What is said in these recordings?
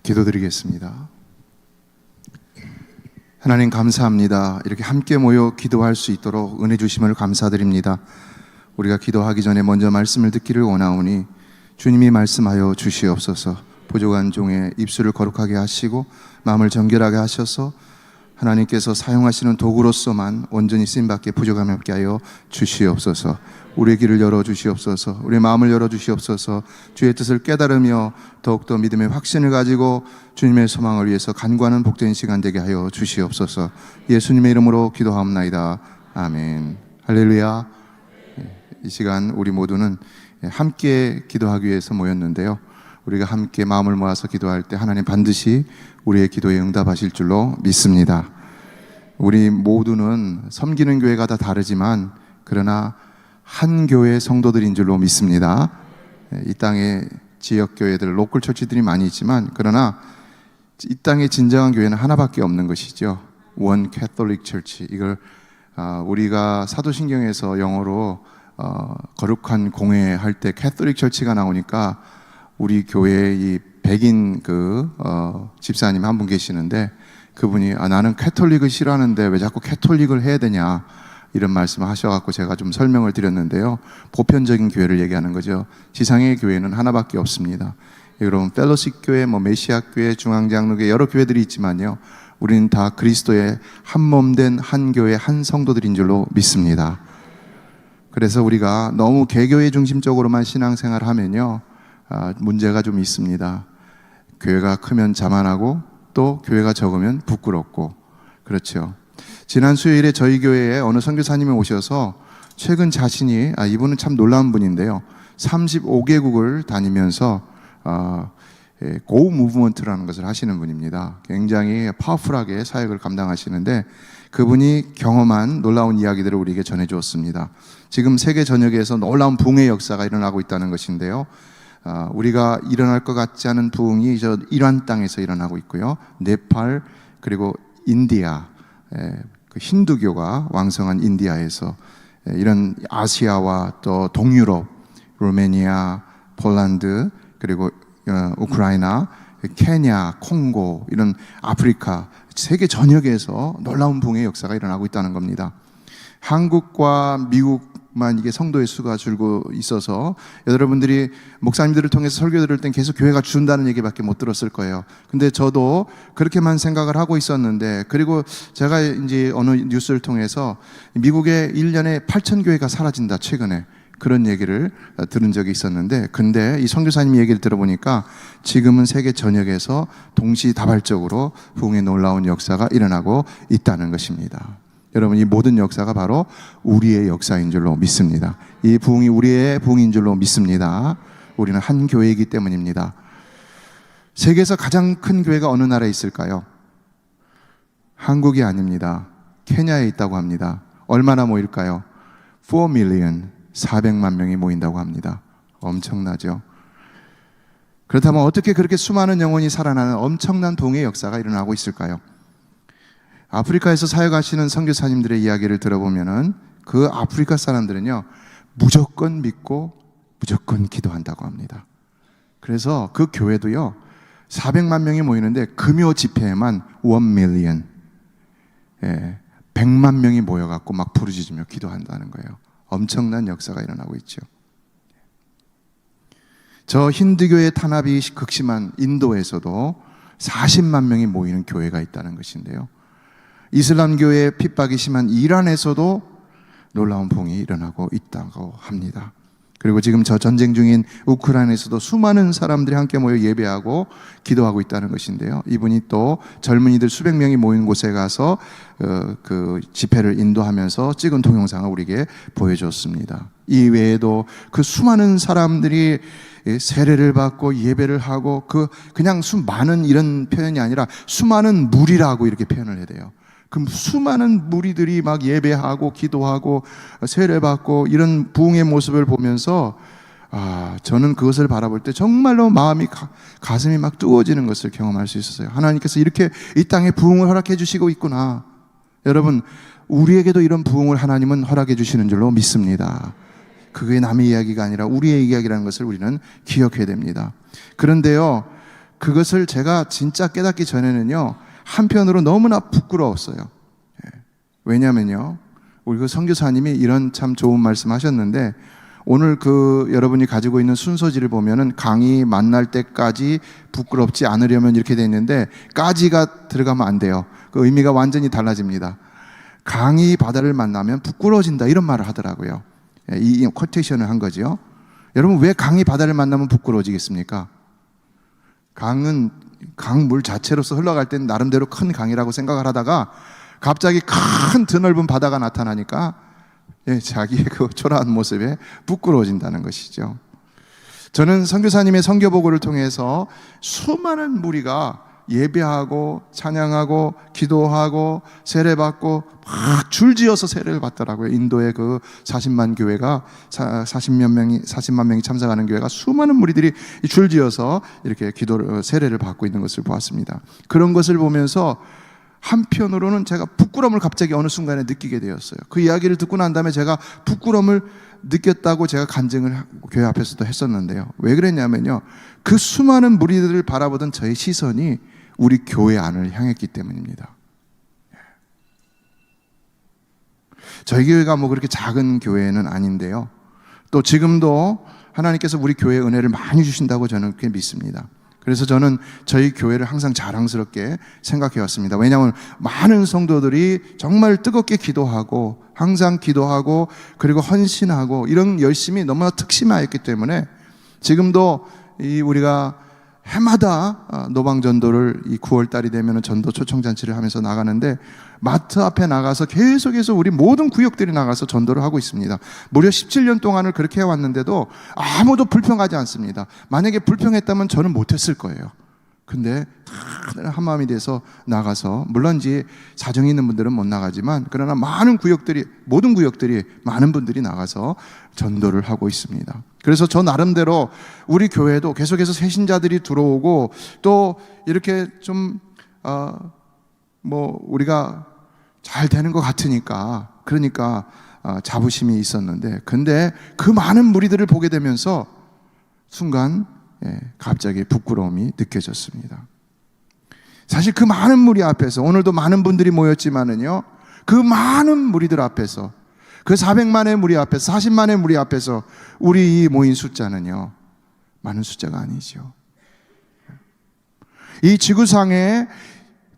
기도드리겠습니다. 하나님 감사합니다. 이렇게 함께 모여 기도할 수 있도록 은혜 주심을 감사드립니다. 우리가 기도하기 전에 먼저 말씀을 듣기를 원하오니 주님이 말씀하여 주시옵소서. 부족한 종의 입술을 거룩하게 하시고 마음을 정결하게 하셔서 하나님께서 사용하시는 도구로서만 온전히 쓰임받게 부족함이 없게 하여 주시옵소서. 우리의 길을 열어주시옵소서. 우리의 마음을 열어주시옵소서. 주의 뜻을 깨달으며 더욱더 믿음의 확신을 가지고 주님의 소망을 위해서 간구하는 복된 시간 되게 하여 주시옵소서. 예수님의 이름으로 기도하옵나이다. 아멘. 할렐루야. 이 시간 우리 모두는 함께 기도하기 위해서 모였는데요, 우리가 함께 마음을 모아서 기도할 때 하나님 반드시 우리의 기도에 응답하실 줄로 믿습니다. 우리 모두는 섬기는 교회가 다 다르지만 그러나 한 교회 성도들인 줄로 믿습니다. 이 땅에 지역교회들, 로컬 처치들이 많이 있지만 그러나 이 땅에 진정한 교회는 하나밖에 없는 것이죠. 원 캐톨릭 처치. 이걸 우리가 사도신경에서 영어로 거룩한 공회 할 때 캐톨릭 처치가 나오니까 우리 교회에 이 백인 집사님 한 분 계시는데 그분이 나는 캐톨릭을 싫어하는데 왜 자꾸 캐톨릭을 해야 되냐 이런 말씀을 하셔갖고 제가 좀 설명을 드렸는데요, 보편적인 교회를 얘기하는 거죠. 지상의 교회는 하나밖에 없습니다. 여러분 펠로십 교회, 메시아 교회, 중앙장로교회 여러 교회들이 있지만요, 우리는 다 그리스도의 한 몸된 한 교회 한 성도들인 줄로 믿습니다. 그래서 우리가 너무 개교회 중심적으로만 신앙생활을 하면요, 문제가 좀 있습니다. 교회가 크면 자만하고 또 교회가 적으면 부끄럽고 그렇죠. 지난 수요일에 저희 교회에 어느 선교사님이 오셔서 최근 자신이 이분은 참 놀라운 분인데요, 35개국을 다니면서 고 무브먼트라는 것을 하시는 분입니다. 굉장히 파워풀하게 사역을 감당하시는데 그분이 경험한 놀라운 이야기들을 우리에게 전해주었습니다. 지금 세계 전역에서 놀라운 부흥의 역사가 일어나고 있다는 것인데요, 우리가 일어날 것 같지 않은 부흥이 저 이란 땅에서 일어나고 있고요, 네팔 그리고 인디아, 그 힌두교가 왕성한 인디아에서 이런 아시아와 또 동유럽, 루메니아, 폴란드 그리고 우크라이나, 케냐, 콩고 이런 아프리카 세계 전역에서 놀라운 부흥의 역사가 일어나고 있다는 겁니다. 한국과 미국만 이게 성도의 수가 줄고 있어서 여러분들이 목사님들을 통해서 설교 들을 땐 계속 교회가 준다는 얘기밖에 못 들었을 거예요. 근데 저도 그렇게만 생각을 하고 있었는데, 그리고 제가 이제 어느 뉴스를 통해서 미국에 1년에 8,000교회가 사라진다 최근에 그런 얘기를 들은 적이 있었는데, 근데 이 선교사님 얘기를 들어보니까 지금은 세계 전역에서 동시다발적으로 부흥의 놀라운 역사가 일어나고 있다는 것입니다. 여러분, 이 모든 역사가 바로 우리의 역사인 줄로 믿습니다. 이 부흥이 우리의 부흥인 줄로 믿습니다. 우리는 한 교회이기 때문입니다. 세계에서 가장 큰 교회가 어느 나라에 있을까요? 한국이 아닙니다. 케냐에 있다고 합니다. 얼마나 모일까요? 4 million, 400만 명이 모인다고 합니다. 엄청나죠? 그렇다면 어떻게 그렇게 수많은 영혼이 살아나는 엄청난 부흥의 역사가 일어나고 있을까요? 아프리카에서 사역하시는 선교사님들의 이야기를 들어보면은 그 아프리카 사람들은요, 무조건 믿고 무조건 기도한다고 합니다. 그래서 그 교회도요, 400만 명이 모이는데 금요 집회에만 1 million, 100만 명이 모여갖고 막 부르짖으며 기도한다는 거예요. 엄청난 역사가 일어나고 있죠. 저 힌두교의 탄압이 극심한 인도에서도 40만 명이 모이는 교회가 있다는 것인데요, 이슬람교의 핍박이 심한 이란에서도 놀라운 부흥이 일어나고 있다고 합니다. 그리고 지금 저 전쟁 중인 우크라이나에서도 수많은 사람들이 함께 모여 예배하고 기도하고 있다는 것인데요, 이분이 또 젊은이들 수백 명이 모인 곳에 가서 그 집회를 인도하면서 찍은 동영상을 우리에게 보여줬습니다. 이 외에도 그 수많은 사람들이 세례를 받고 예배를 하고 그냥 많은 이런 표현이 아니라 수많은 무리라고 이렇게 표현을 해야 돼요. 그 수많은 무리들이 막 예배하고 기도하고 세례받고 이런 부흥의 모습을 보면서 저는 그것을 바라볼 때 정말로 가슴이 막 뜨거워지는 것을 경험할 수 있었어요. 하나님께서 이렇게 이 땅에 부흥을 허락해 주시고 있구나. 여러분, 우리에게도 이런 부흥을 하나님은 허락해 주시는 줄로 믿습니다. 그게 남의 이야기가 아니라 우리의 이야기라는 것을 우리는 기억해야 됩니다. 그런데요, 그것을 제가 진짜 깨닫기 전에는요, 한편으로 너무나 부끄러웠어요. 왜냐면요, 우리 그 선교사님이 이런 참 좋은 말씀 하셨는데, 오늘 그 여러분이 가지고 있는 순서지를 보면은 강이 만날 때까지 부끄럽지 않으려면 이렇게 돼 있는데, 까지가 들어가면 안 돼요. 그 의미가 완전히 달라집니다. 강이 바다를 만나면 부끄러워진다, 이런 말을 하더라고요. 이 쿼테이션을 한 거죠. 여러분, 왜 강이 바다를 만나면 부끄러워지겠습니까? 강은 강물 자체로서 흘러갈 땐 나름대로 큰 강이라고 생각을 하다가 갑자기 큰 드넓은 바다가 나타나니까 자기의 그 초라한 모습에 부끄러워진다는 것이죠. 저는 선교사님의 선교보고를 통해서 수많은 무리가 예배하고 찬양하고 기도하고 세례받고 막 줄지어서 세례를 받더라고요. 인도의 그 40만 교회가 40만 명이 참석하는 교회가 수많은 무리들이 줄지어서 이렇게 세례를 받고 있는 것을 보았습니다. 그런 것을 보면서 한편으로는 제가 부끄러움을 갑자기 어느 순간에 느끼게 되었어요. 그 이야기를 듣고 난 다음에 제가 부끄러움을 느꼈다고 제가 간증을 교회 앞에서도 했었는데요. 왜 그랬냐면요, 그 수많은 무리들을 바라보던 저의 시선이 우리 교회 안을 향했기 때문입니다. 저희 교회가 뭐 그렇게 작은 교회는 아닌데요, 또 지금도 하나님께서 우리 교회에 은혜를 많이 주신다고 저는 그렇게 믿습니다. 그래서 저는 저희 교회를 항상 자랑스럽게 생각해 왔습니다. 왜냐하면 많은 성도들이 정말 뜨겁게 기도하고 항상 기도하고 그리고 헌신하고 이런 열심이 너무나 특심하였기 때문에 지금도 우리가 해마다 노방전도를 이 9월달이 되면 전도 초청잔치를 하면서 나가는데, 마트 앞에 나가서 계속해서 우리 모든 구역들이 나가서 전도를 하고 있습니다. 무려 17년 동안을 그렇게 해왔는데도 아무도 불평하지 않습니다. 만약에 불평했다면 저는 못했을 거예요. 근데 다들 한마음이 돼서 나가서, 물론 이제 사정이 있는 분들은 못 나가지만 그러나 모든 구역들이 많은 분들이 나가서 전도를 하고 있습니다. 그래서 저 나름대로 우리 교회도 계속해서 새신자들이 들어오고 또 이렇게 좀 우리가 잘 되는 것 같으니까 그러니까 자부심이 있었는데, 근데 그 많은 무리들을 보게 되면서 순간 갑자기 부끄러움이 느껴졌습니다. 사실 그 많은 무리 앞에서, 오늘도 많은 분들이 모였지만은요, 그 많은 무리들 앞에서, 그 400만의 무리 앞에서, 40만의 무리 앞에서 우리 이 모인 숫자는요, 많은 숫자가 아니죠. 이 지구상에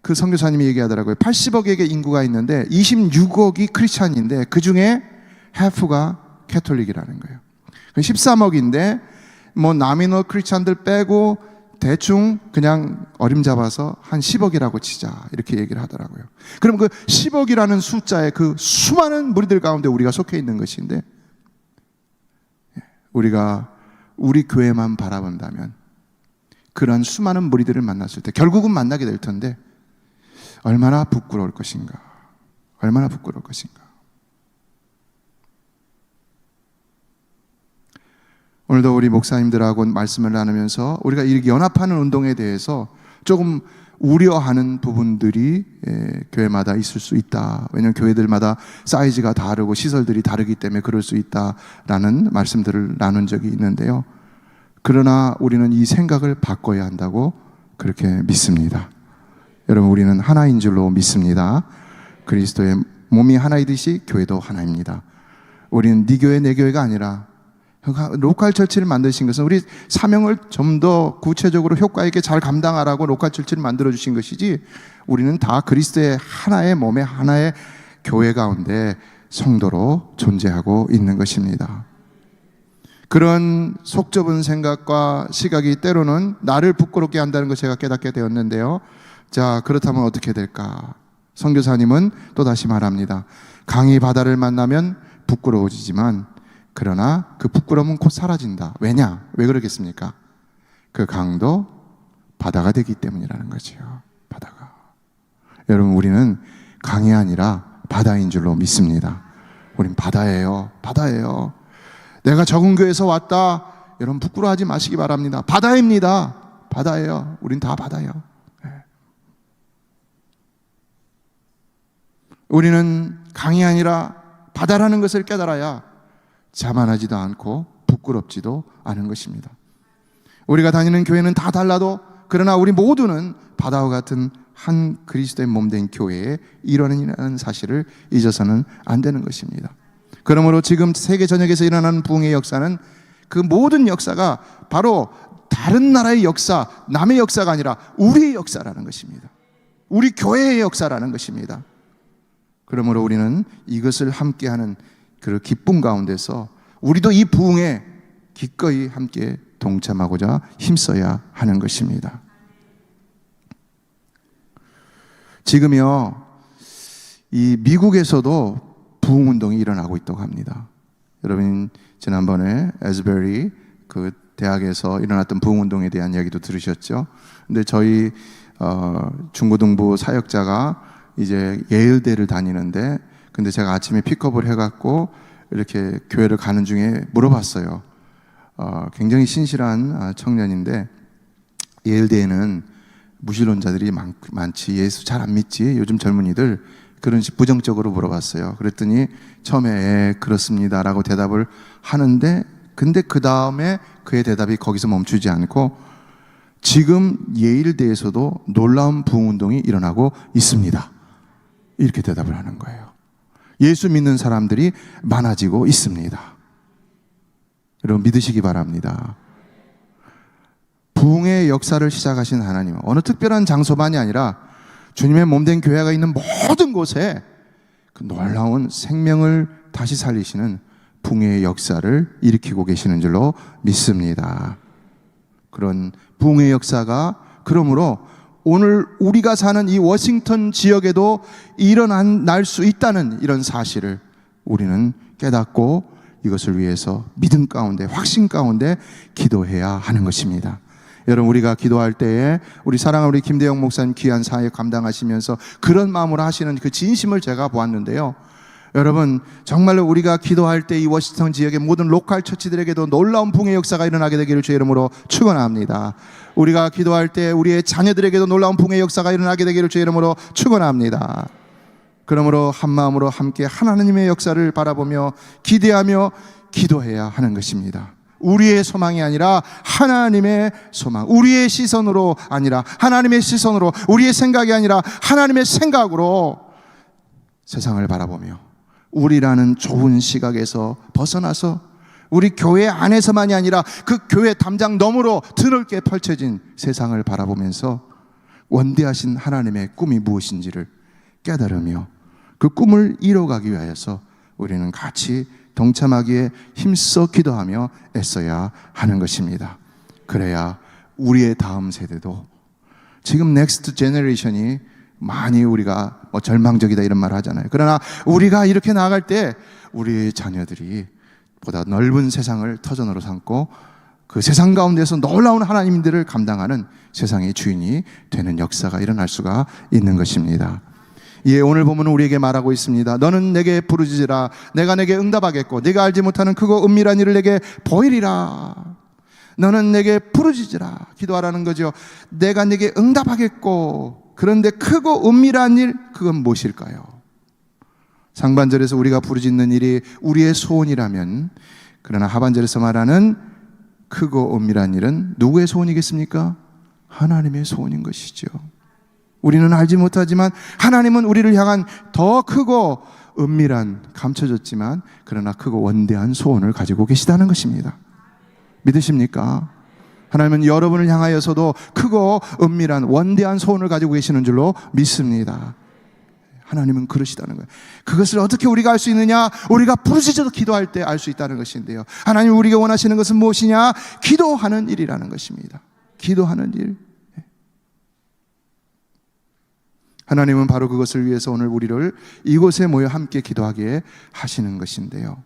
그 선교사님이 얘기하더라고요. 80억의 인구가 있는데 26억이 크리스찬인데 그 중에 half가 캐톨릭이라는 거예요. 13억인데 뭐 나미널 크리스찬들 빼고 대충 그냥 어림잡아서 한 10억이라고 치자, 이렇게 얘기를 하더라고요. 그럼 그 10억이라는 숫자에 그 수많은 무리들 가운데 우리가 속해 있는 것인데, 우리가 우리 교회만 바라본다면 그런 수많은 무리들을 만났을 때, 결국은 만나게 될 텐데 얼마나 부끄러울 것인가, 얼마나 부끄러울 것인가. 오늘도 우리 목사님들하고 말씀을 나누면서 우리가 이렇게 연합하는 운동에 대해서 조금 우려하는 부분들이 교회마다 있을 수 있다. 왜냐하면 교회들마다 사이즈가 다르고 시설들이 다르기 때문에 그럴 수 있다라는 말씀들을 나눈 적이 있는데요. 그러나 우리는 이 생각을 바꿔야 한다고 그렇게 믿습니다. 여러분, 우리는 하나인 줄로 믿습니다. 그리스도의 몸이 하나이듯이 교회도 하나입니다. 우리는 네 교회 내 교회가 아니라 로컬 처치를 만드신 것은 우리 사명을 좀 더 구체적으로 효과 있게 잘 감당하라고 로컬 처치를 만들어 주신 것이지, 우리는 다 그리스도의 하나의 몸의 하나의 교회 가운데 성도로 존재하고 있는 것입니다. 그런 속 좁은 생각과 시각이 때로는 나를 부끄럽게 한다는 것을 제가 깨닫게 되었는데요. 자, 그렇다면 어떻게 될까? 선교사님은 또다시 말합니다. 강이 바다를 만나면 부끄러워지지만 그러나 그 부끄러움은 곧 사라진다. 왜냐? 왜 그러겠습니까? 그 강도 바다가 되기 때문이라는 거죠. 바다가. 여러분, 우리는 강이 아니라 바다인 줄로 믿습니다. 우린 바다예요. 바다예요. 내가 적은교에서 왔다, 여러분 부끄러워하지 마시기 바랍니다. 바다입니다. 바다예요. 우린 다 바다예요. 우리는 강이 아니라 바다라는 것을 깨달아야 자만하지도 않고 부끄럽지도 않은 것입니다. 우리가 다니는 교회는 다 달라도 그러나 우리 모두는 바다와 같은 한 그리스도의 몸된 교회의 일원이라는 사실을 잊어서는 안 되는 것입니다. 그러므로 지금 세계 전역에서 일어나는 부흥의 역사는 그 모든 역사가 바로 다른 나라의 역사, 남의 역사가 아니라 우리의 역사라는 것입니다. 우리 교회의 역사라는 것입니다. 그러므로 우리는 이것을 함께하는 그 기쁨 가운데서 우리도 이 부흥에 기꺼이 함께 동참하고자 힘써야 하는 것입니다. 지금요, 이 미국에서도 부흥운동이 일어나고 있다고 합니다. 여러분 지난번에 에스베리 그 대학에서 일어났던 부흥운동에 대한 이야기도 들으셨죠? 근데 저희 중고등부 사역자가 이제 예일대를 다니는데, 근데 제가 아침에 픽업을 해갖고 이렇게 교회를 가는 중에 물어봤어요. 굉장히 신실한 청년인데, 예일대에는 무신론자들이 많지, 예수 잘 안 믿지, 요즘 젊은이들, 그런 식 부정적으로 물어봤어요. 그랬더니 처음에 그렇습니다 라고 대답을 하는데, 근데 그 다음에 그의 대답이 거기서 멈추지 않고 지금 예일대에서도 놀라운 부흥운동이 일어나고 있습니다, 이렇게 대답을 하는 거예요. 예수 믿는 사람들이 많아지고 있습니다. 여러분 믿으시기 바랍니다. 부흥의 역사를 시작하신 하나님은 어느 특별한 장소만이 아니라 주님의 몸된 교회가 있는 모든 곳에 그 놀라운 생명을 다시 살리시는 부흥의 역사를 일으키고 계시는 줄로 믿습니다. 그런 부흥의 역사가 그러므로 오늘 우리가 사는 이 워싱턴 지역에도 일어날 수 있다는 이런 사실을 우리는 깨닫고 이것을 위해서 믿음 가운데, 확신 가운데 기도해야 하는 것입니다. 여러분, 우리가 기도할 때에 우리 사랑하는 우리 김대영 목사님 귀한 사역 감당하시면서 그런 마음으로 하시는 그 진심을 제가 보았는데요. 여러분, 정말로 우리가 기도할 때 이 워싱턴 지역의 모든 로컬 처치들에게도 놀라운 부흥의 역사가 일어나게 되기를 주의 이름으로 축원합니다. 우리가 기도할 때 우리의 자녀들에게도 놀라운 부흥의 역사가 일어나게 되기를 주의 이름으로 축원합니다. 그러므로 한 마음으로 함께 하나님의 역사를 바라보며 기대하며 기도해야 하는 것입니다. 우리의 소망이 아니라 하나님의 소망, 우리의 시선으로 아니라 하나님의 시선으로, 우리의 생각이 아니라 하나님의 생각으로 세상을 바라보며 우리라는 좁은 시각에서 벗어나서 우리 교회 안에서만이 아니라 그 교회 담장 너머로 드넓게 펼쳐진 세상을 바라보면서 원대하신 하나님의 꿈이 무엇인지를 깨달으며 그 꿈을 이뤄가기 위하여서 우리는 같이 동참하기에 힘써 기도하며 애써야 하는 것입니다. 그래야 우리의 다음 세대도, 지금 넥스트 제너레이션이 많이 우리가 절망적이다 이런 말 하잖아요. 그러나 우리가 이렇게 나아갈 때 우리의 자녀들이 보다 넓은 세상을 터전으로 삼고 그 세상 가운데서 놀라운 하나님들을 감당하는 세상의 주인이 되는 역사가 일어날 수가 있는 것입니다. 예, 오늘 보면 우리에게 말하고 있습니다. 너는 내게 부르짖으라. 내가 내게 응답하겠고 네가 알지 못하는 크고 은밀한 일을 내게 보이리라. 너는 내게 부르짖으라. 기도하라는 거죠. 내가 내게 응답하겠고, 그런데 크고 은밀한 일, 그건 무엇일까요? 상반절에서 우리가 부르짖는 일이 우리의 소원이라면, 그러나 하반절에서 말하는 크고 은밀한 일은 누구의 소원이겠습니까? 하나님의 소원인 것이죠. 우리는 알지 못하지만 하나님은 우리를 향한 더 크고 은밀한, 감춰졌지만 그러나 크고 원대한 소원을 가지고 계시다는 것입니다. 믿으십니까? 하나님은 여러분을 향하여서도 크고 은밀한 원대한 소원을 가지고 계시는 줄로 믿습니다. 하나님은 그러시다는 거예요. 그것을 어떻게 우리가 알 수 있느냐? 우리가 부르짖어서 기도할 때 알 수 있다는 것인데요. 하나님 우리가 원하시는 것은 무엇이냐? 기도하는 일이라는 것입니다. 기도하는 일. 하나님은 바로 그것을 위해서 오늘 우리를 이곳에 모여 함께 기도하게 하시는 것인데요.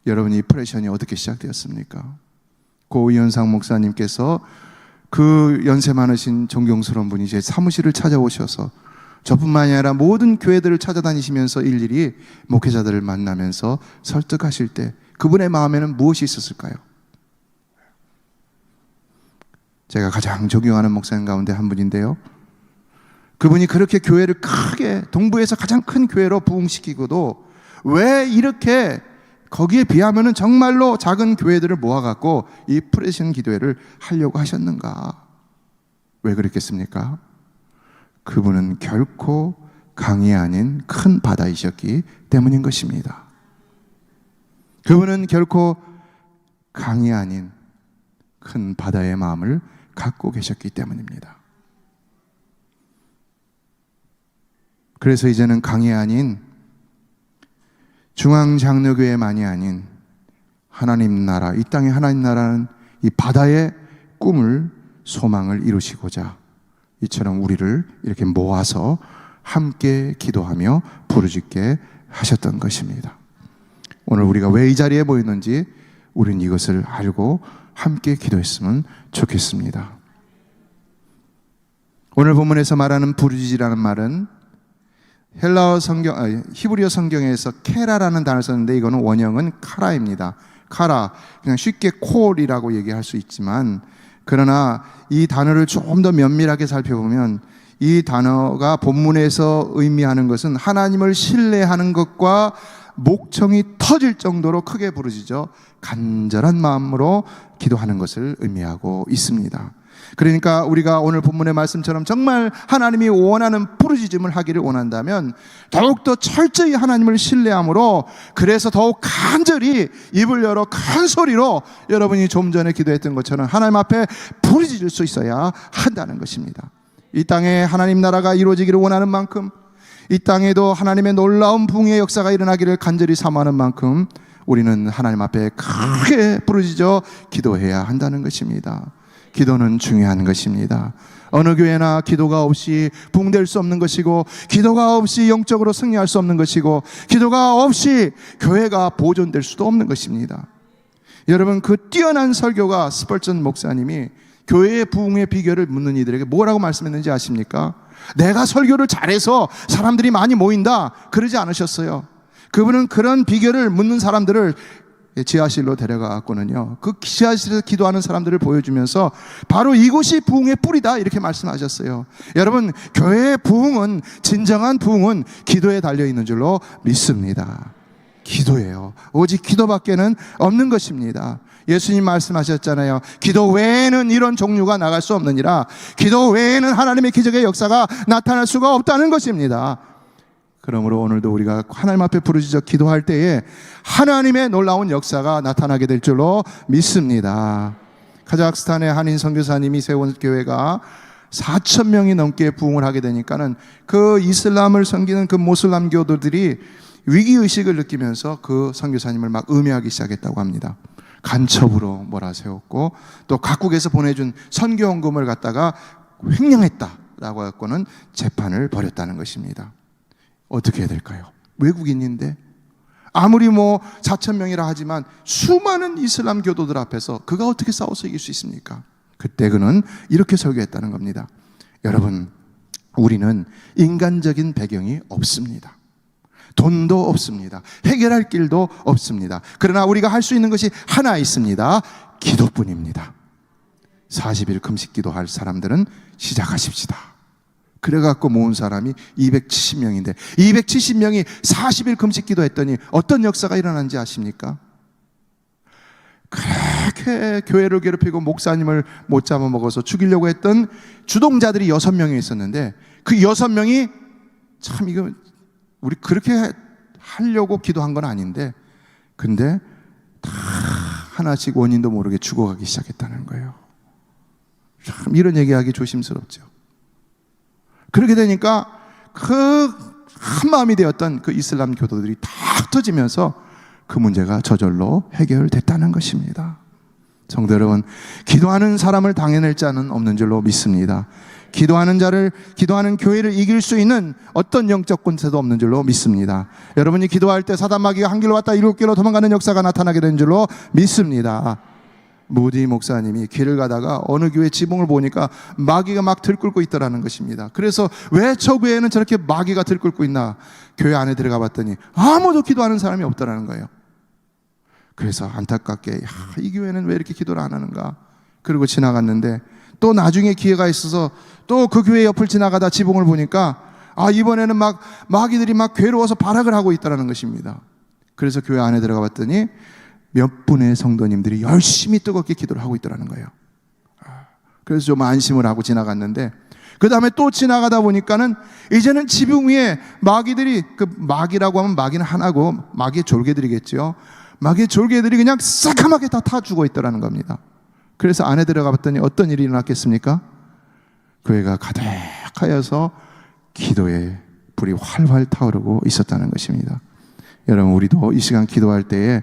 여러분, 이 프레션이 어떻게 시작되었습니까? 고 이현상 목사님께서 그 연세 많으신 존경스러운 분이 제 사무실을 찾아오셔서 저뿐만이 아니라 모든 교회들을 찾아다니시면서 일일이 목회자들을 만나면서 설득하실 때 그분의 마음에는 무엇이 있었을까요? 제가 가장 존경하는 목사님 가운데 한 분인데요, 그분이 그렇게 교회를 크게, 동부에서 가장 큰 교회로 부흥시키고도 왜 이렇게 거기에 비하면은 정말로 작은 교회들을 모아갖고 이 프레싱 기도회를 하려고 하셨는가? 왜 그랬겠습니까? 그분은 결코 강이 아닌 큰 바다이셨기 때문인 것입니다. 그분은 결코 강이 아닌 큰 바다의 마음을 갖고 계셨기 때문입니다. 그래서 이제는 강이 아닌 중앙장로교회만이 아닌 하나님 나라, 이 땅의 하나님 나라는 이 바다의 꿈을, 소망을 이루시고자 이처럼 우리를 이렇게 모아서 함께 기도하며 부르짖게 하셨던 것입니다. 오늘 우리가 왜 이 자리에 모였는지 우리는 이것을 알고 함께 기도했으면 좋겠습니다. 오늘 본문에서 말하는 부르짖으라는 말은 헬라어 성경, 히브리어 성경에서 케라라는 단어를 썼는데 이거는 원형은 카라입니다. 카라, 그냥 쉽게 콜이라고 얘기할 수 있지만, 그러나 이 단어를 조금 더 면밀하게 살펴보면 이 단어가 본문에서 의미하는 것은 하나님을 신뢰하는 것과 목청이 터질 정도로 크게 부르짖어 간절한 마음으로 기도하는 것을 의미하고 있습니다. 그러니까 우리가 오늘 본문의 말씀처럼 정말 하나님이 원하는 부르짖음을 하기를 원한다면 더욱더 철저히 하나님을 신뢰함으로, 그래서 더욱 간절히 입을 열어 큰 소리로 여러분이 좀 전에 기도했던 것처럼 하나님 앞에 부르짖을 수 있어야 한다는 것입니다. 이 땅에 하나님 나라가 이루어지기를 원하는 만큼, 이 땅에도 하나님의 놀라운 부흥의 역사가 일어나기를 간절히 사모하는 만큼 우리는 하나님 앞에 크게 부르짖어 기도해야 한다는 것입니다. 기도는 중요한 것입니다. 어느 교회나 기도가 없이 부흥될 수 없는 것이고, 기도가 없이 영적으로 승리할 수 없는 것이고, 기도가 없이 교회가 보존될 수도 없는 것입니다. 여러분, 그 뛰어난 설교가 스펄전 목사님이 교회의 부흥의 비결을 묻는 이들에게 뭐라고 말씀했는지 아십니까? 내가 설교를 잘해서 사람들이 많이 모인다, 그러지 않으셨어요. 그분은 그런 비결을 묻는 사람들을 지하실로 데려가갖고는요, 그 지하실에서 기도하는 사람들을 보여주면서 바로 이곳이 부흥의 뿌리다, 이렇게 말씀하셨어요. 여러분, 교회의 부흥은, 진정한 부흥은 기도에 달려있는 줄로 믿습니다. 기도예요. 오직 기도밖에는 없는 것입니다. 예수님 말씀하셨잖아요. 기도 외에는 이런 종류가 나갈 수 없느니라. 기도 외에는 하나님의 기적의 역사가 나타날 수가 없다는 것입니다. 그러므로 오늘도 우리가 하나님 앞에 부르짖어 기도할 때에 하나님의 놀라운 역사가 나타나게 될 줄로 믿습니다. 카자흐스탄의 한인 선교사님이 세운 교회가 4,000명이 넘게 부흥을 하게 되니까는 그 이슬람을 섬기는 그 모슬람교도들이 위기의식을 느끼면서 그 선교사님을 막 음해하기 시작했다고 합니다. 간첩으로 몰아세웠고, 또 각국에서 보내준 선교헌금을 갖다가 횡령했다라고 갖고는 재판을 벌였다는 것입니다. 어떻게 해야 될까요? 외국인인데 아무리 4,000명이라 하지만 수많은 이슬람 교도들 앞에서 그가 어떻게 싸워서 이길 수 있습니까? 그때 그는 이렇게 설교했다는 겁니다. 여러분, 우리는 인간적인 배경이 없습니다. 돈도 없습니다. 해결할 길도 없습니다. 그러나 우리가 할 수 있는 것이 하나 있습니다. 기도뿐입니다. 40일 금식 기도할 사람들은 시작하십시다. 그래갖고 모은 사람이 270명인데 270명이 40일 금식 기도했더니 어떤 역사가 일어난지 아십니까? 그렇게 교회를 괴롭히고 목사님을 못 잡아먹어서 죽이려고 했던 주동자들이 6명이 있었는데, 그 6명이 참 이거 우리 그렇게 하려고 기도한 건 아닌데, 근데 다 하나씩 원인도 모르게 죽어가기 시작했다는 거예요. 참 이런 얘기하기 조심스럽죠. 그렇게 되니까 그 한마음이 되었던 그 이슬람 교도들이 다 흩어지면서 그 문제가 저절로 해결됐다는 것입니다. 성도 여러분, 기도하는 사람을 당해낼 자는 없는 줄로 믿습니다. 기도하는 자를, 기도하는 교회를 이길 수 있는 어떤 영적 권세도 없는 줄로 믿습니다. 여러분이 기도할 때 사단 마귀가 한 길로 왔다 7길로 도망가는 역사가 나타나게 되는 줄로 믿습니다. 무디 목사님이 길을 가다가 어느 교회 지붕을 보니까 마귀가 막 들끓고 있더라는 것입니다. 그래서 왜 저 교회는 저렇게 마귀가 들끓고 있나, 교회 안에 들어가 봤더니 아무도 기도하는 사람이 없더라는 거예요. 그래서 안타깝게 이 교회는 왜 이렇게 기도를 안 하는가, 그러고 지나갔는데, 또 나중에 기회가 있어서 또 그 교회 옆을 지나가다 지붕을 보니까 이번에는 막 마귀들이 막 괴로워서 발악을 하고 있다는 것입니다. 그래서 교회 안에 들어가 봤더니 몇 분의 성도님들이 열심히 뜨겁게 기도를 하고 있더라는 거예요. 그래서 좀 안심을 하고 지나갔는데, 그 다음에 또 지나가다 보니까는 이제는 지붕 위에 마귀들이, 그 마귀라고 하면 마귀는 하나고 마귀의 졸개들이겠죠. 마귀의 졸개들이 그냥 새까맣게 다 타 죽어 있더라는 겁니다. 그래서 안에 들어가 봤더니 어떤 일이 일어났겠습니까? 교회가 가득하여서 기도의 불이 활활 타오르고 있었다는 것입니다. 여러분, 우리도 이 시간 기도할 때에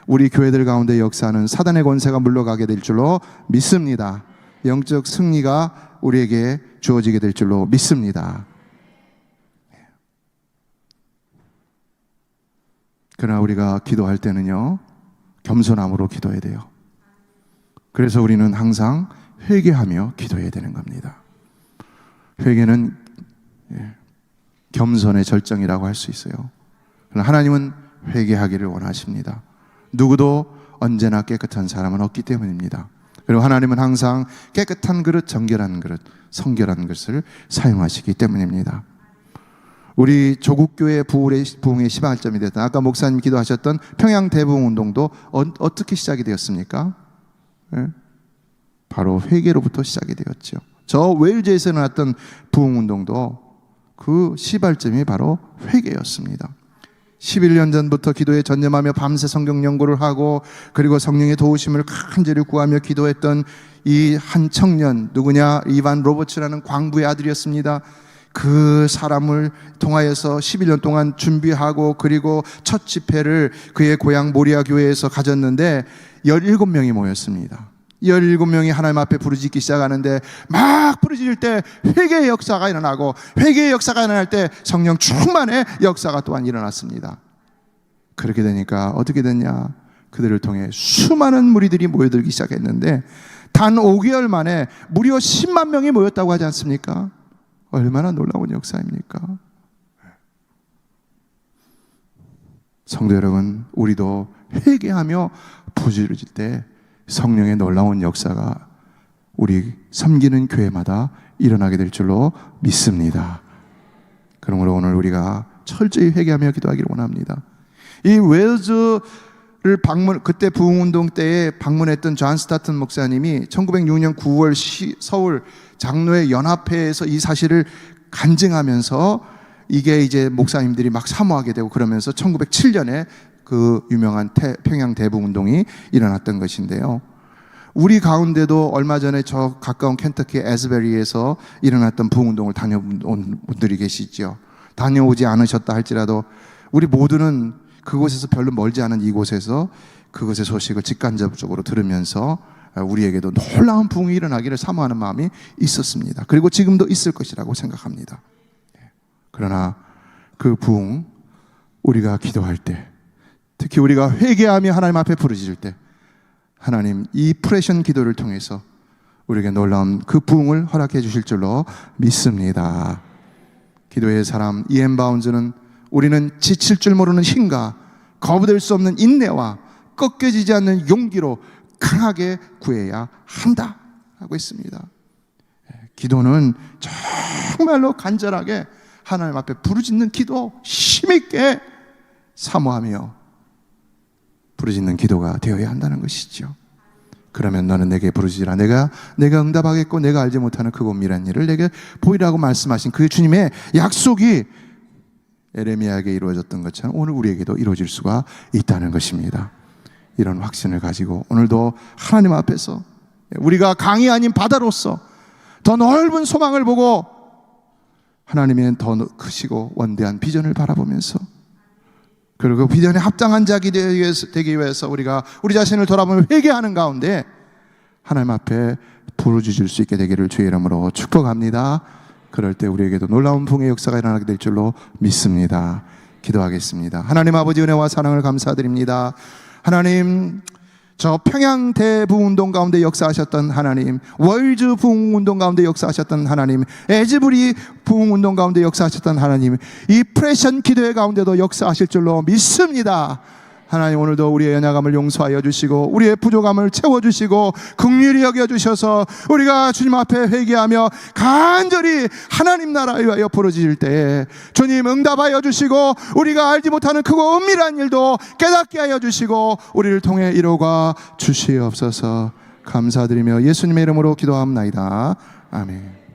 우리 교회들 가운데 역사하는 사단의 권세가 물러가게 될 줄로 믿습니다. 영적 승리가 우리에게 주어지게 될 줄로 믿습니다. 그러나 우리가 기도할 때는요, 겸손함으로 기도해야 돼요. 그래서 우리는 항상 회개하며 기도해야 되는 겁니다. 회개는 겸손의 절정이라고 할 수 있어요. 그러나 하나님은 회개하기를 원하십니다. 누구도 언제나 깨끗한 사람은 없기 때문입니다. 그리고 하나님은 항상 깨끗한 그릇, 정결한 그릇, 성결한 그릇을 사용하시기 때문입니다. 우리 조국교회 부흥의 시발점이 됐던, 아까 목사님 기도하셨던 평양 대부흥운동도 어떻게 시작이 되었습니까? 바로 회개로부터 시작이 되었죠. 저 웨일즈에서 일어났던 부흥운동도 그 시발점이 바로 회개였습니다. 11년 전부터 기도에 전념하며 밤새 성경 연구를 하고, 그리고 성령의 도우심을 간절히 구하며 기도했던 이 한 청년, 누구냐? 이반 로버츠라는 광부의 아들이었습니다. 그 사람을 통하여서 11년 동안 준비하고, 그리고 첫 집회를 그의 고향 모리아 교회에서 가졌는데 17명이 모였습니다. 17명이 하나님 앞에 부르짖기 시작하는데, 막 부르짖을 때 회개의 역사가 일어나고, 회개의 역사가 일어날 때 성령 충만의 역사가 또한 일어났습니다. 그렇게 되니까 어떻게 됐냐? 그들을 통해 수많은 무리들이 모여들기 시작했는데, 단 5개월 만에 무려 10만 명이 모였다고 하지 않습니까? 얼마나 놀라운 역사입니까? 성도 여러분, 우리도 회개하며 부르짖을 때 성령의 놀라운 역사가 우리 섬기는 교회마다 일어나게 될 줄로 믿습니다. 그러므로 오늘 우리가 철저히 회개하며 기도하기를 원합니다. 이 웨일즈를 그때 부흥운동 때에 방문했던 존 스타튼 목사님이 1906년 9월 서울 장로회 연합회에서 이 사실을 간증하면서, 이게 이제 목사님들이 막 사모하게 되고, 그러면서 1907년에 그 유명한 평양 대부흥운동이 일어났던 것인데요. 우리 가운데도 얼마 전에 저 가까운 켄터키 에스베리에서 일어났던 부흥운동을 다녀온 분들이 계시죠. 다녀오지 않으셨다 할지라도 우리 모두는 그곳에서 별로 멀지 않은 이곳에서 그것의 소식을 직간접적으로 들으면서 우리에게도 놀라운 부흥이 일어나기를 사모하는 마음이 있었습니다. 그리고 지금도 있을 것이라고 생각합니다. 그러나 그 부흥, 우리가 기도할 때, 특히 우리가 회개하며 하나님 앞에 부르짖을 때, 하나님 이 프레션 기도를 통해서 우리에게 놀라운 그 부흥을 허락해 주실 줄로 믿습니다. 기도의 사람 이엔 바운즈는, 우리는 지칠 줄 모르는 힘과 거부될 수 없는 인내와 꺾여지지 않는 용기로 강하게 구해야 한다 하고 있습니다. 기도는 정말로 간절하게 하나님 앞에 부르짖는 기도, 힘있게 사모하며 부르짖는 기도가 되어야 한다는 것이죠. 그러면 너는 내게 부르짖으라. 내가 응답하겠고, 내가 알지 못하는 크고 미란 일을 내게 보이라고 말씀하신 그 주님의 약속이 에레미야에게 이루어졌던 것처럼 오늘 우리에게도 이루어질 수가 있다는 것입니다. 이런 확신을 가지고 오늘도 하나님 앞에서 우리가 강이 아닌 바다로서 더 넓은 소망을 보고, 하나님의 더 크시고 원대한 비전을 바라보면서, 그리고 비전에 합당한 자기 되기 위해서 우리가 우리 자신을 돌아보며 회개하는 가운데 하나님 앞에 부르짖을 수 있게 되기를 주의 이름으로 축복합니다. 그럴 때 우리에게도 놀라운 부흥의 역사가 일어나게 될 줄로 믿습니다. 기도하겠습니다. 하나님 아버지, 은혜와 사랑을 감사드립니다. 하나님, 저 평양 대부흥운동 가운데 역사하셨던 하나님, 월즈 부흥운동 가운데 역사하셨던 하나님, 에즈부리 부흥운동 가운데 역사하셨던 하나님, 이 프레션 기도회 가운데도 역사하실 줄로 믿습니다. 하나님, 오늘도 우리의 연약함을 용서하여 주시고 우리의 부족함을 채워주시고 긍휼히 여겨주셔서 우리가 주님 앞에 회개하며 간절히 하나님 나라에 위하여 부르짖을 때에 주님 응답하여 주시고 우리가 알지 못하는 크고 은밀한 일도 깨닫게 하여 주시고 우리를 통해 이루어가 주시옵소서. 감사드리며 예수님의 이름으로 기도합나이다. 아멘.